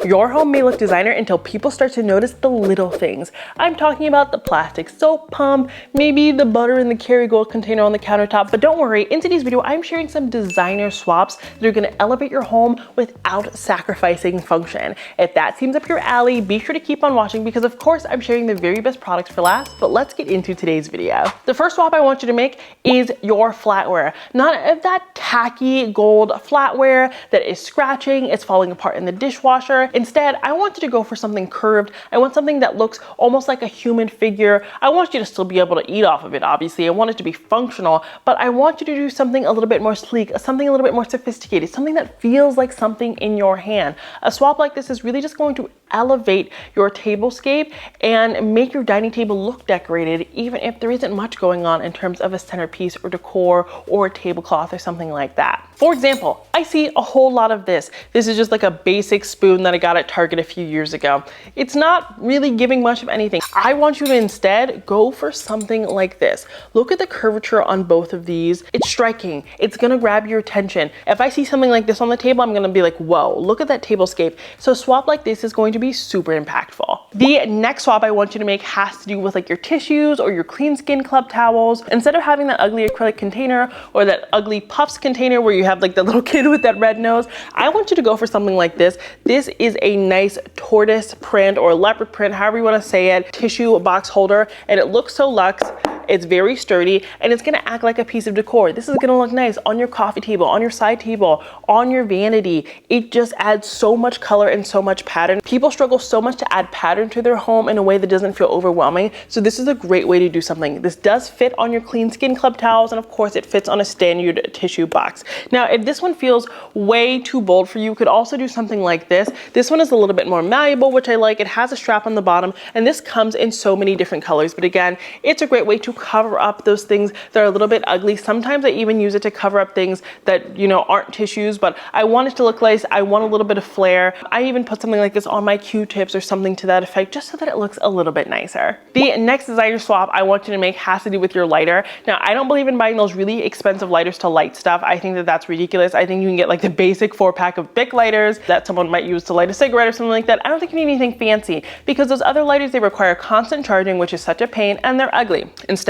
Your home may look designer until people start to notice the little things. I'm talking about the plastic soap pump, maybe the butter in the Kerrygold container on the countertop, but don't worry, in today's video, I'm sharing some designer swaps that are gonna elevate your home without sacrificing function. If that seems up your alley, be sure to keep on watching because of course I'm sharing the very best products for last, but let's get into today's video. The first swap I want you to make is your flatware. Not that tacky gold flatware that is scratching, it's falling apart in the dishwasher. Instead, I want you to go for something curved. I want something that looks almost like a human figure. I want you to still be able to eat off of it, obviously. I want it to be functional, but I want you to do something a little bit more sleek, something a little bit more sophisticated, something that feels like something in your hand. A swap like this is really just going to elevate your tablescape and make your dining table look decorated, even if there isn't much going on in terms of a centerpiece or decor or a tablecloth or something like that. For example, I see a whole lot of this. This is just like a basic spoon that I got at Target a few years ago. It's not really giving much of anything. I want you to instead go for something like this. Look at the curvature on both of these. It's striking. It's gonna grab your attention. If I see something like this on the table, I'm gonna be like, whoa, look at that tablescape. So a swap like this is going to be super impactful. The next swap I want you to make has to do with like your tissues or your clean skin club towels. Instead of having that ugly acrylic container or that ugly puffs container where you have like the little kid with that red nose, I want you to go for something like this. This is a nice tortoise print or leopard print, however you want to say it, tissue box holder, and it looks so luxe. It's very sturdy and it's gonna act like a piece of decor. This is gonna look nice on your coffee table, on your side table, on your vanity. It just adds so much color and so much pattern. People struggle so much to add pattern to their home in a way that doesn't feel overwhelming. So this is a great way to do something. This does fit on your clean skin club towels, and of course it fits on a standard tissue box. Now, if this one feels way too bold for you, you could also do something like this. This one is a little bit more malleable, which I like. It has a strap on the bottom, and this comes in so many different colors. But again, it's a great way to cover up those things that are a little bit ugly. Sometimes I even use it to cover up things that, you know, aren't tissues, but I want it to look nice. I want a little bit of flair. I even put something like this on my Q-tips or something to that effect, just so that it looks a little bit nicer. The next designer swap I want you to make has to do with your lighter. Now, I don't believe in buying those really expensive lighters to light stuff. I think that that's ridiculous. I think you can get like the basic 4-pack of Bic lighters that someone might use to light a cigarette or something like that. I don't think you need anything fancy because those other lighters, they require constant charging, which is such a pain, and they're ugly. Instead,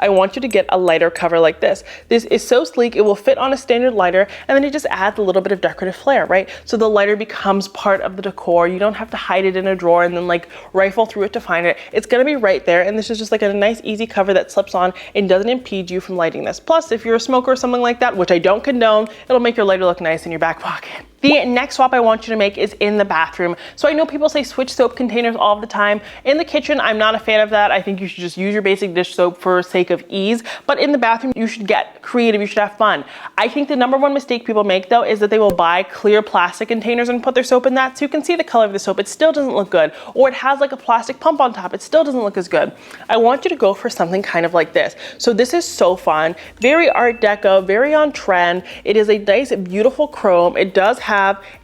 I want you to get a lighter cover like this. This is so sleek, it will fit on a standard lighter, and then it just adds a little bit of decorative flair, right? So the lighter becomes part of the decor. You don't have to hide it in a drawer and then like rifle through it to find it. It's gonna be right there, and this is just like a nice easy cover that slips on and doesn't impede you from lighting this. Plus, if you're a smoker or something like that, which I don't condone, it'll make your lighter look nice in your back pocket. The next swap I want you to make is in the bathroom. So I know people say switch soap containers all the time. In the kitchen, I'm not a fan of that. I think you should just use your basic dish soap for sake of ease. But in the bathroom, you should get creative. You should have fun. I think the #1 mistake people make though is that they will buy clear plastic containers and put their soap in that so you can see the color of the soap. It still doesn't look good. Or it has like a plastic pump on top. It still doesn't look as good. I want you to go for something kind of like this. So this is so fun. Very Art Deco, very on trend. It is a nice, beautiful chrome. It does have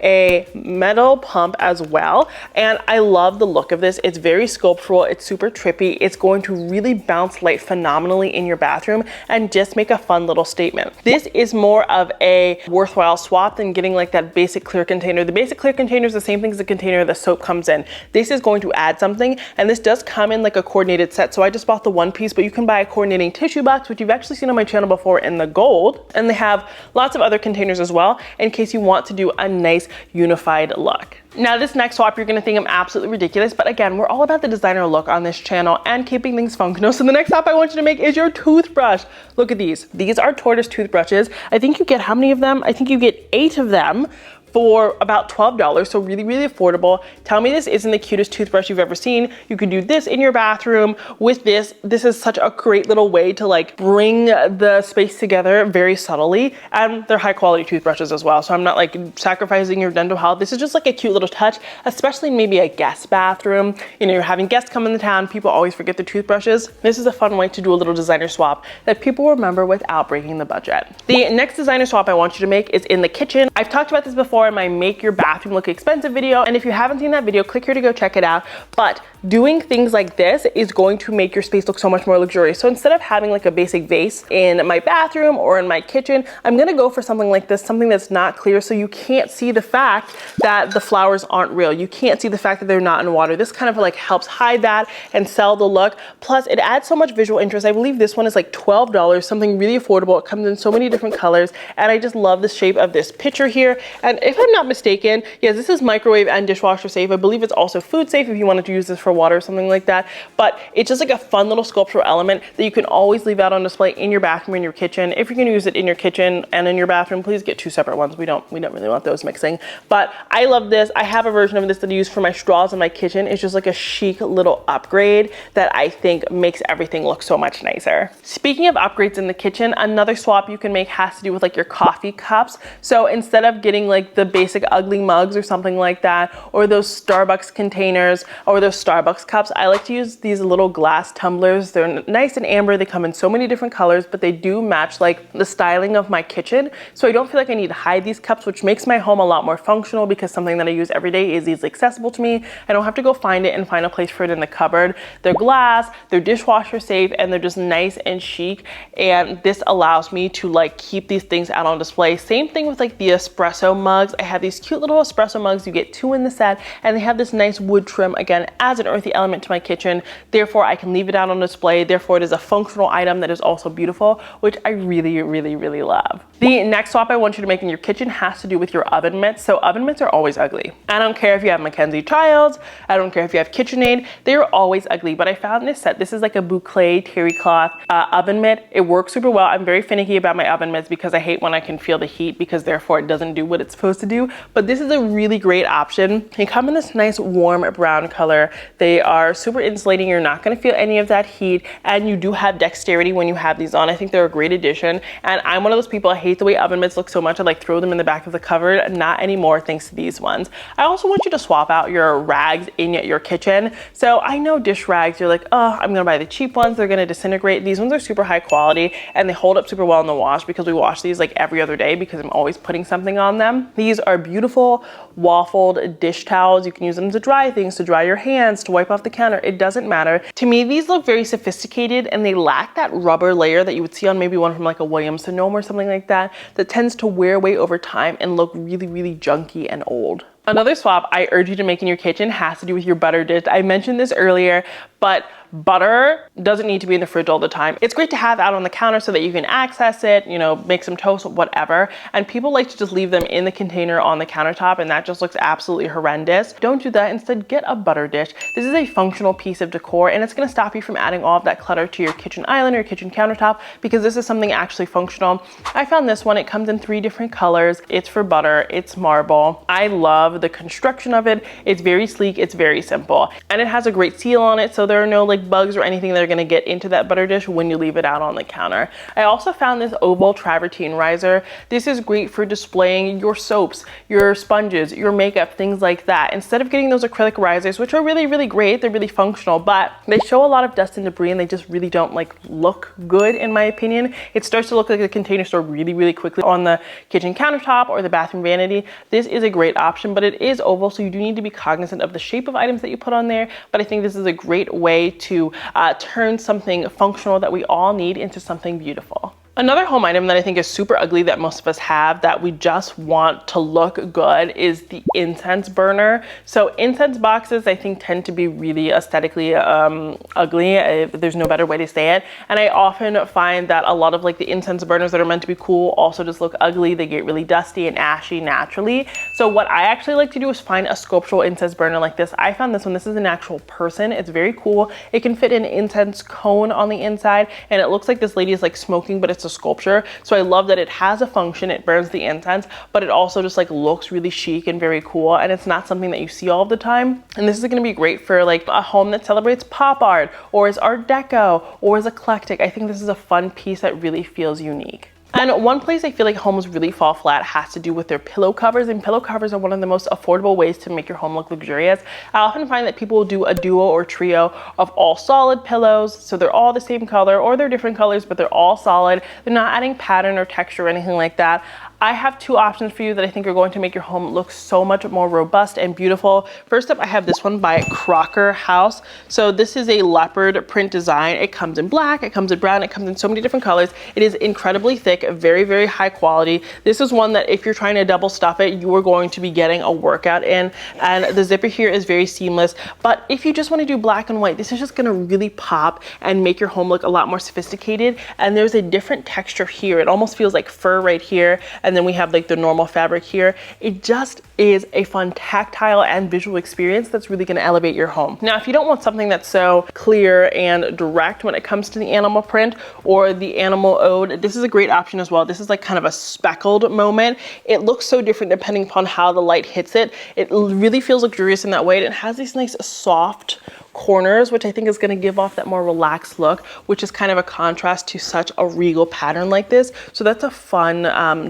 a metal pump as well, and I love the look of this. It's very sculptural, it's super trippy. It's going to really bounce light phenomenally in your bathroom and just make a fun little statement. This is more of a worthwhile swap than getting like that basic clear container. The basic clear container is the same thing as the container the soap comes in. This is going to add something, and this does come in like a coordinated set. So I just bought the one piece, but you can buy a coordinating tissue box, which you've actually seen on my channel before in the gold, and they have lots of other containers as well in case you want to do a nice unified look. Now this next swap, you're gonna think I'm absolutely ridiculous, but again, we're all about the designer look on this channel and keeping things functional. So the next swap I want you to make is your toothbrush. Look at these. These are tortoise toothbrushes. I think you get how many of them? I think you get 8 of them for about $12, so really, really affordable. Tell me this isn't the cutest toothbrush you've ever seen. You can do this in your bathroom with this. This is such a great little way to like bring the space together very subtly, and they're high quality toothbrushes as well. So I'm not like sacrificing your dental health. This is just like a cute little touch, especially in maybe a guest bathroom. You know, you're having guests come in the town, people always forget their toothbrushes. This is a fun way to do a little designer swap that people remember without breaking the budget. The next designer swap I want you to make is in the kitchen. I've talked about this before. before in my Make Your Bathroom Look Expensive video, and if you haven't seen that video, click here to go check it out. But doing things like this is going to make your space look so much more luxurious. So instead of having like a basic vase in my bathroom or in my kitchen, I'm gonna go for something like this, something that's not clear, so you can't see the fact that the flowers aren't real. You can't see the fact that they're not in water. This kind of like helps hide that and sell the look. Plus it adds so much visual interest. I believe this one is like $12, something really affordable. It comes in so many different colors, and I just love the shape of this picture here. And if I'm not mistaken, yes, this is microwave and dishwasher safe. I believe it's also food safe if you wanted to use this for water or something like that. But it's just like a fun little sculptural element that you can always leave out on display in your bathroom, in your kitchen. If you're gonna use it in your kitchen and in your bathroom, please get two separate ones. We don't really want those mixing. But I love this. I have a version of this that I use for my straws in my kitchen. It's just like a chic little upgrade that I think makes everything look so much nicer. Speaking of upgrades in the kitchen, another swap you can make has to do with like your coffee cups. So instead of getting like the basic ugly mugs or something like that, or those Starbucks containers or those Starbucks cups, I like to use these little glass tumblers. They're nice and amber. They come in so many different colors, but they do match like the styling of my kitchen. So I don't feel like I need to hide these cups, which makes my home a lot more functional because something that I use every day is easily accessible to me. I don't have to go find it and find a place for it in the cupboard. They're glass, they're dishwasher safe, and they're just nice and chic. And this allows me to like keep these things out on display. Same thing with like the espresso mugs. I have these cute little espresso mugs. You get 2 in the set, and they have this nice wood trim, again, as an earthy element to my kitchen. Therefore, I can leave it out on display. Therefore, it is a functional item that is also beautiful, which I really love. The next swap I want you to make in your kitchen has to do with your oven mitts. So oven mitts are always ugly. I don't care if you have Mackenzie Childs, I don't care if you have KitchenAid, they're always ugly. But I found this set. This is like a boucle terry cloth oven mitt. It works super well. I'm very finicky about my oven mitts because I hate when I can feel the heat, because therefore it doesn't do what it's supposed to do. But this is a really great option. They come in this nice warm brown color. They are super insulating. You're not going to feel any of that heat, and you do have dexterity when you have these on. I think they're a great addition, and I'm one of those people, I hate the way oven mitts look so much. I like throw them in the back of the cupboard. Not anymore thanks to these ones. I also want you to swap out your rags in your kitchen. So I know dish rags, you're like, oh, I'm gonna buy the cheap ones, they're gonna disintegrate. These ones are super high quality and they hold up super well in the wash because we wash these like every other day because I'm always putting something on them. These are beautiful waffled dish towels. You can use them to dry things, to dry your hands, to wipe off the counter. It doesn't matter. To me, these look very sophisticated and they lack that rubber layer that you would see on maybe one from like a Williams Sonoma or something like that, that tends to wear away over time and look really junky and old. Another swap I urge you to make in your kitchen has to do with your butter dish. I mentioned this earlier, but butter doesn't need to be in the fridge all the time. It's great to have out on the counter so that you can access it, you know, make some toast, whatever. And people like to just leave them in the container on the countertop, and that just looks absolutely horrendous. Don't do that. Instead, get a butter dish. This is a functional piece of decor, and it's gonna stop you from adding all of that clutter to your kitchen island or your kitchen countertop, because this is something actually functional. I found this one. It comes in 3 different colors. It's for butter. It's marble. I love the construction of it. It's very sleek. It's very simple. And it has a great seal on it, so there are no like bugs or anything that are gonna get into that butter dish when you leave it out on the counter. I also found this oval travertine riser. This is great for displaying your soaps, your sponges, your makeup, things like that. Instead of getting those acrylic risers, which are really great, they're really functional, but they show a lot of dust and debris and they just really don't like look good in my opinion. It starts to look like a container store really quickly on the kitchen countertop or the bathroom vanity. This is a great option, but it is oval, so you do need to be cognizant of the shape of items that you put on there. But I think this is a great way to turn something functional that we all need into something beautiful. Another home item that I think is super ugly that most of us have that we just want to look good is the incense burner. So incense boxes I think tend to be really aesthetically ugly, if there's no better way to say it. And I often find that a lot of like the incense burners that are meant to be cool also just look ugly. They get really dusty and ashy naturally. So what I actually like to do is find a sculptural incense burner like this. I found this one. This is an actual person. It's very cool. It can fit an incense cone on the inside, and it looks like this lady is like smoking, but it's a sculpture. So I love that it has a function. It burns the incense, but it also just like looks really chic and very cool, and it's not something that you see all the time. And this is going to be great for like a home that celebrates pop art or is art deco or is eclectic. I think this is a fun piece that really feels unique. And one place I feel like homes really fall flat has to do with their pillow covers, and pillow covers are one of the most affordable ways to make your home look luxurious. I often find that people will do a duo or trio of all solid pillows, so they're all the same color or they're different colors, but they're all solid. They're not adding pattern or texture or anything like that. I have two options for you that I think are going to make your home look so much more robust and beautiful. First up, I have this one by Crocker House. So this is a leopard print design. It comes in black, it comes in brown, it comes in so many different colors. It is incredibly thick, very, very high quality. This is one that if you're trying to double stuff it, you are going to be getting a workout in. And the zipper here is very seamless. But if you just want to do black and white, this is just going to really pop and make your home look a lot more sophisticated. And there's a different texture here. It almost feels like fur right here. And then we have like the normal fabric here. It just is a fun tactile and visual experience that's really going to elevate your home. Now, if you don't want something that's so clear and direct when it comes to the animal print or the animal ode, this is a great option as well. This is like kind of a speckled moment. It looks so different depending upon how the light hits it. It really feels luxurious in that way. And it has these nice soft corners, which I think is going to give off that more relaxed look, which is kind of a contrast to such a regal pattern like this. So that's a fun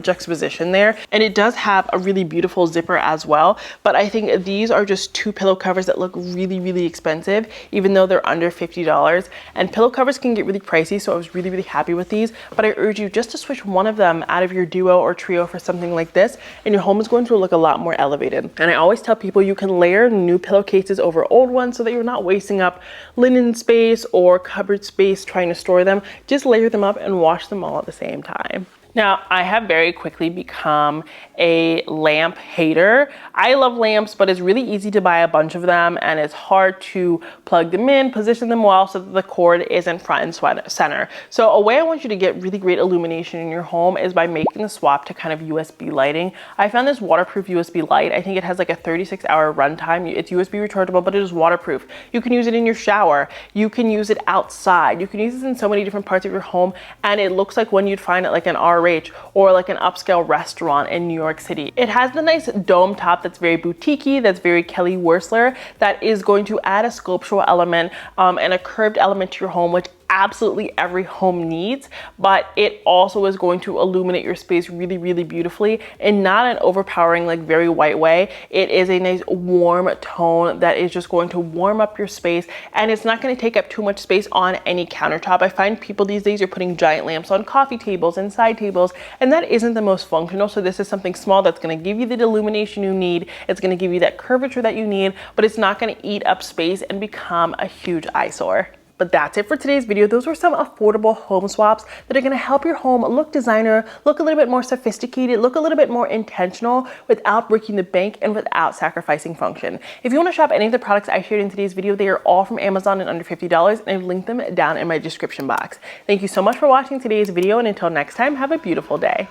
juxtaposition there. And it does have a really beautiful zipper as well. But I think these are just two pillow covers that look really, really expensive, even though they're under $50. And pillow covers can get really pricey, so I was really, really happy with these. But I urge you just to switch one of them out of your duo or trio for something like this, and your home is going to look a lot more elevated. And I always tell people you can layer new pillowcases over old ones so that you're not wasting up linen space or cupboard space trying to store them. Just layer them up and wash them all at the same time. Now, I have very quickly become a lamp hater. I love lamps, but it's really easy to buy a bunch of them and it's hard to plug them in, position them well so that the cord isn't front and center. So a way I want you to get really great illumination in your home is by making the swap to kind of USB lighting. I found this waterproof USB light. I think it has like a 36-hour runtime. It's USB rechargeable, but it is waterproof. You can use it in your shower. You can use it outside. You can use it in so many different parts of your home, and it looks like one you'd find at like an RH or like an upscale restaurant in New York City. It has the nice dome top that's very boutique-y, that's very Kelly Wearstler, that is going to add a sculptural element and a curved element to your home, which absolutely every home needs, but it also is going to illuminate your space really, really beautifully, and not an overpowering, like very white way. It is a nice warm tone that is just going to warm up your space, and it's not going to take up too much space on any countertop. I find people these days are putting giant lamps on coffee tables and side tables, and that isn't the most functional. So this is something small that's going to give you the illumination you need. It's going to give you that curvature that you need, but it's not going to eat up space and become a huge eyesore. But that's it for today's video. Those were some affordable home swaps that are going to help your home look designer, look a little bit more sophisticated, look a little bit more intentional without breaking the bank and without sacrificing function. If you want to shop any of the products I shared in today's video, they are all from Amazon and under $50, and I've linked them down in my description box. Thank you so much for watching today's video, and until next time, have a beautiful day.